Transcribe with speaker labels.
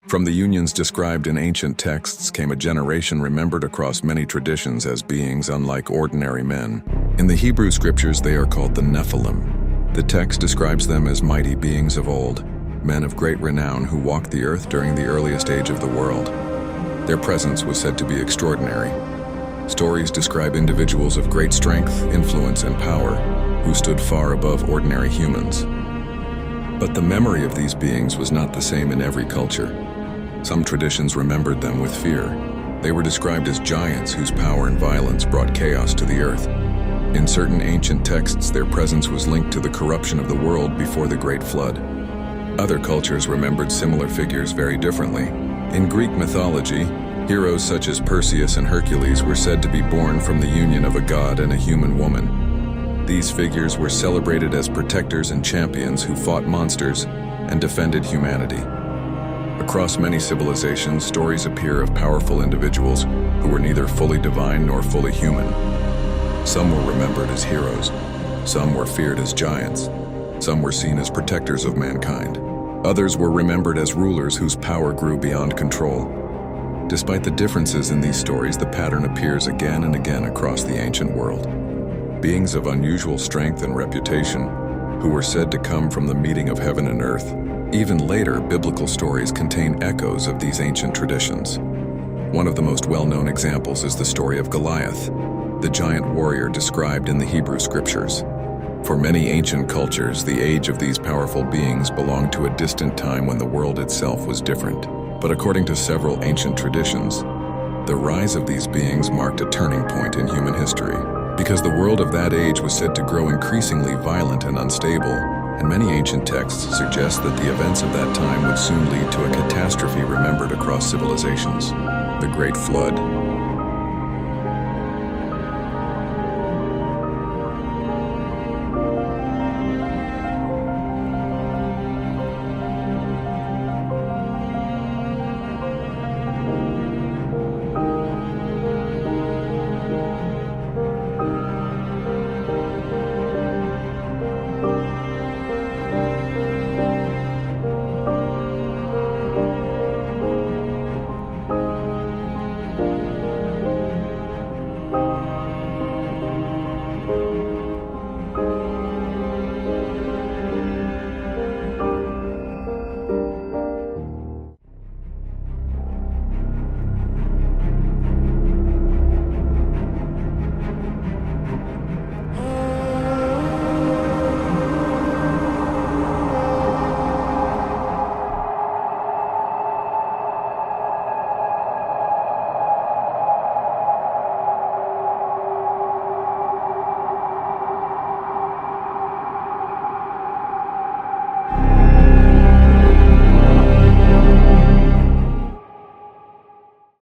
Speaker 1: From the unions described in ancient texts came a generation remembered across many traditions as beings unlike ordinary men. In the Hebrew scriptures, they are called the Nephilim. The text describes them as mighty beings of old, men of great renown who walked the earth during the earliest age of the world. Their presence was said to be extraordinary. Stories describe individuals of great strength, influence, and power who stood far above ordinary humans. But the memory of these beings was not the same in every culture. Some traditions remembered them with fear. They were described as giants whose power and violence brought chaos to the earth. In certain ancient texts, their presence was linked to the corruption of the world before the Great Flood. Other cultures remembered similar figures very differently. In Greek mythology, heroes such as Perseus and Hercules were said to be born from the union of a god and a human woman. These figures were celebrated as protectors and champions who fought monsters and defended humanity. Across many civilizations, stories appear of powerful individuals who were neither fully divine nor fully human. Some were remembered as heroes. Some were feared as giants. Some were seen as protectors of mankind. Others were remembered as rulers whose power grew beyond control. Despite the differences in these stories, the pattern appears again and again across the ancient world. Beings of unusual strength and reputation, who were said to come from the meeting of heaven and earth. Even later, biblical stories contain echoes of these ancient traditions. One of the most well-known examples is the story of Goliath, the giant warrior described in the Hebrew scriptures. For many ancient cultures, the age of these powerful beings belonged to a distant time when the world itself was different. But according to several ancient traditions, the rise of these beings marked a turning point in human history, because the world of that age was said to grow increasingly violent and unstable, and many ancient texts suggest that the events of that time would soon lead to a catastrophe remembered across civilizations, the Great Flood.